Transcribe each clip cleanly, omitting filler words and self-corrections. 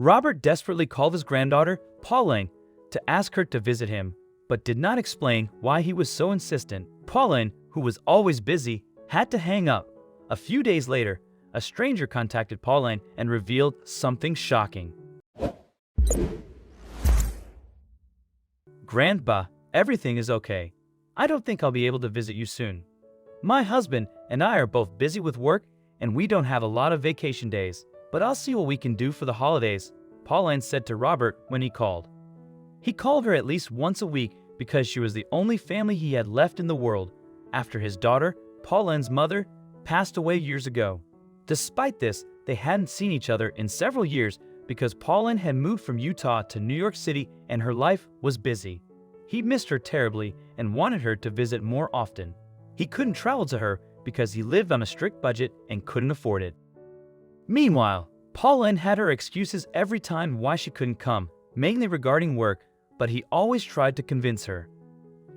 Robert desperately called his granddaughter, Pauline, to ask her to visit him, but did not explain why he was so insistent. Pauline, who was always busy, had to hang up. A few days later, a stranger contacted Pauline and revealed something shocking. "Grandpa, everything is okay. I don't think I'll be able to visit you soon. My husband and I are both busy with work and we don't have a lot of vacation days, but I'll see what we can do for the holidays," Pauline said to Robert when he called. He called her at least once a week because she was the only family he had left in the world after his daughter, Pauline's mother, passed away years ago. Despite this, they hadn't seen each other in several years because Pauline had moved from Utah to New York City and her life was busy. He missed her terribly and wanted her to visit more often. He couldn't travel to her because he lived on a strict budget and couldn't afford it. Meanwhile, Pauline had her excuses every time why she couldn't come, mainly regarding work, but he always tried to convince her.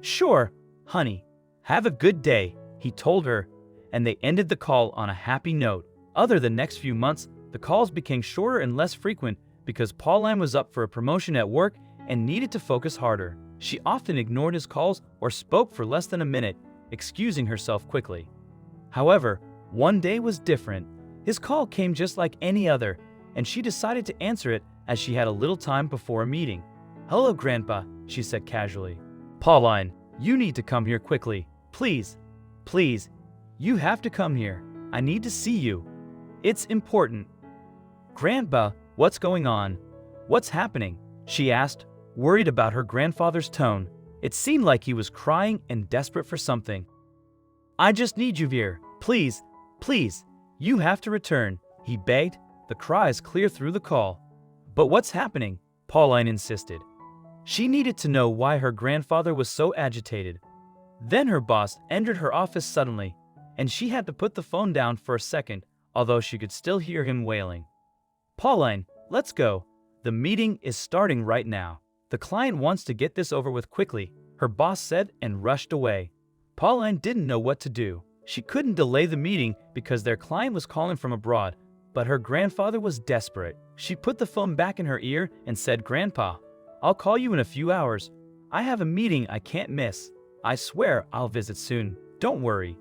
"Sure, honey, have a good day," he told her, and they ended the call on a happy note. Over the next few months, the calls became shorter and less frequent because Pauline was up for a promotion at work and needed to focus harder. She often ignored his calls or spoke for less than a minute, excusing herself quickly. However, one day was different. His call came just like any other, and she decided to answer it as she had a little time before a meeting. "Hello, Grandpa," she said casually. "Pauline, you need to come here quickly. Please, please, you have to come here. I need to see you. It's important." "Grandpa, what's going on? What's happening?" she asked, worried about her grandfather's tone. It seemed like he was crying and desperate for something. "I just need you here. Please, please, you have to return," he begged, the cries clear through the call. "But what's happening?" Pauline insisted. She needed to know why her grandfather was so agitated. Then her boss entered her office suddenly, and she had to put the phone down for a second, although she could still hear him wailing. "Pauline, let's go. The meeting is starting right now. The client wants to get this over with quickly," her boss said and rushed away. Pauline didn't know what to do. She couldn't delay the meeting because their client was calling from abroad, but her grandfather was desperate. She put the phone back in her ear and said, "Grandpa, I'll call you in a few hours. I have a meeting I can't miss. I swear I'll visit soon. Don't worry."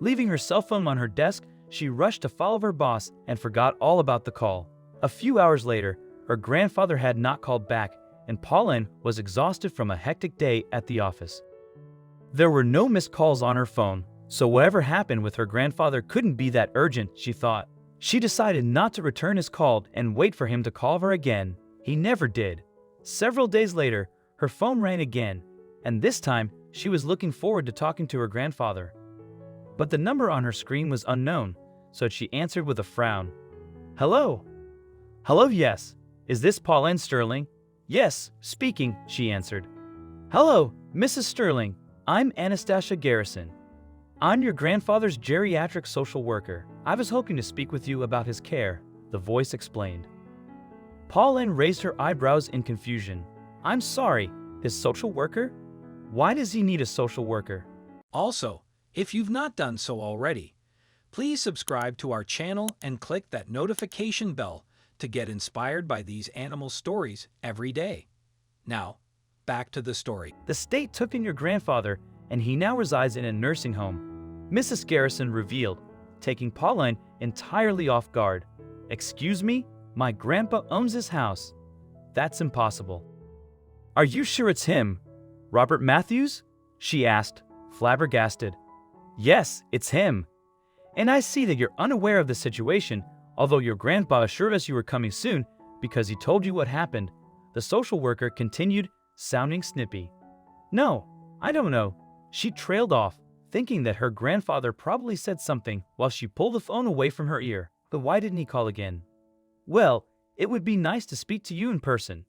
Leaving her cell phone on her desk, she rushed to follow her boss and forgot all about the call. A few hours later, her grandfather had not called back, and Pauline was exhausted from a hectic day at the office. There were no missed calls on her phone, so whatever happened with her grandfather couldn't be that urgent, she thought. She decided not to return his call and wait for him to call her again. He never did. Several days later, her phone rang again, and this time she was looking forward to talking to her grandfather. But the number on her screen was unknown, so she answered with a frown. "Hello?" "Hello, yes. Is this Pauline Sterling?" "Yes, speaking," she answered. "Hello, Mrs. Sterling. I'm Anastasia Garrison. I'm your grandfather's geriatric social worker. I was hoping to speak with you about his care," the voice explained. Pauline raised her eyebrows in confusion. "I'm sorry, his social worker? Why does he need a social worker?" Also, if you've not done so already, please subscribe to our channel and click that notification bell to get inspired by these animal stories every day. Now, back to the story. "The state took in your grandfather, and he now resides in a nursing home," Mrs. Garrison revealed, taking Pauline entirely off guard. "Excuse me? My grandpa owns this house. That's impossible." "Are you sure it's him? Robert Matthews?" she asked, flabbergasted. "Yes, it's him. And I see that you're unaware of the situation, although your grandpa assured us you were coming soon because he told you what happened," the social worker continued, sounding snippy. "No, I don't know." She trailed off, thinking that her grandfather probably said something while she pulled the phone away from her ear. But why didn't he call again? "Well, it would be nice to speak to you in person.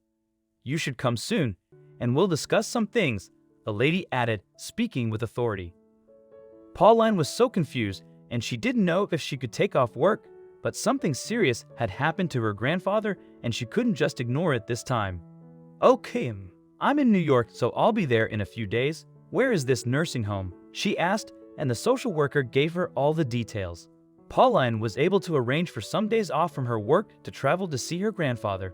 You should come soon, and we'll discuss some things," the lady added, speaking with authority. Pauline was so confused, and she didn't know if she could take off work, but something serious had happened to her grandfather, and she couldn't just ignore it this time. "Okay, I'm in New York, so I'll be there in a few days. Where is this nursing home?" she asked, and the social worker gave her all the details. Pauline was able to arrange for some days off from her work to travel to see her grandfather.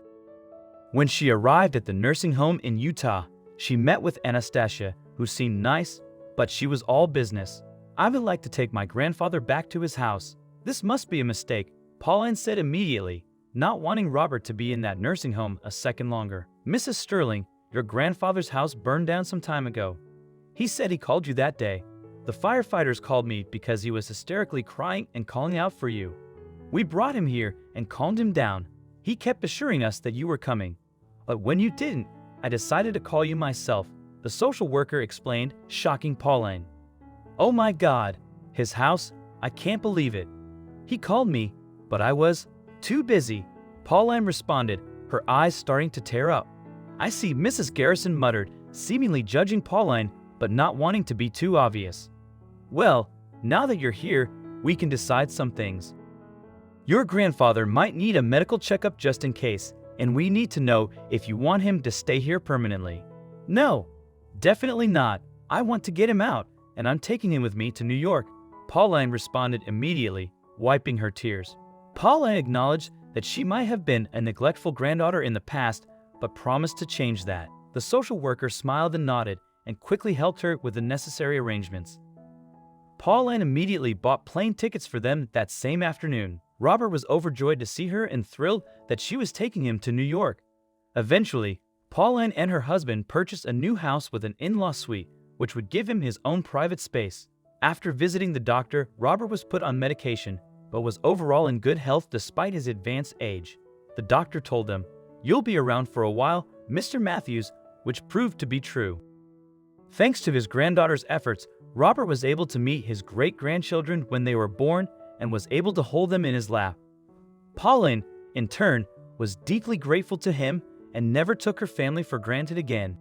When she arrived at the nursing home in Utah, she met with Anastasia, who seemed nice, but she was all business. "I would like to take my grandfather back to his house. This must be a mistake," Pauline said immediately, not wanting Robert to be in that nursing home a second longer. "Mrs. Sterling, your grandfather's house burned down some time ago. He said he called you that day. The firefighters called me because he was hysterically crying and calling out for you. We brought him here and calmed him down. He kept assuring us that you were coming. But when you didn't, I decided to call you myself," the social worker explained, shocking Pauline. "Oh my God, his house? I can't believe it. He called me, but I was too busy," Pauline responded, her eyes starting to tear up. "I see," Mrs. Garrison muttered, seemingly judging Pauline, but not wanting to be too obvious. "Well, now that you're here, we can decide some things. Your grandfather might need a medical checkup just in case, and we need to know if you want him to stay here permanently." "No, definitely not. I want to get him out, and I'm taking him with me to New York," Pauline responded immediately, wiping her tears. Pauline acknowledged that she might have been a neglectful granddaughter in the past, but promised to change that. The social worker smiled and nodded, and quickly helped her with the necessary arrangements. Pauline immediately bought plane tickets for them that same afternoon. Robert was overjoyed to see her and thrilled that she was taking him to New York. Eventually, Pauline and her husband purchased a new house with an in-law suite, which would give him his own private space. After visiting the doctor, Robert was put on medication, but was overall in good health despite his advanced age. The doctor told them, "You'll be around for a while, Mr. Matthews," which proved to be true. Thanks to his granddaughter's efforts, Robert was able to meet his great-grandchildren when they were born and was able to hold them in his lap. Pauline, in turn, was deeply grateful to him and never took her family for granted again.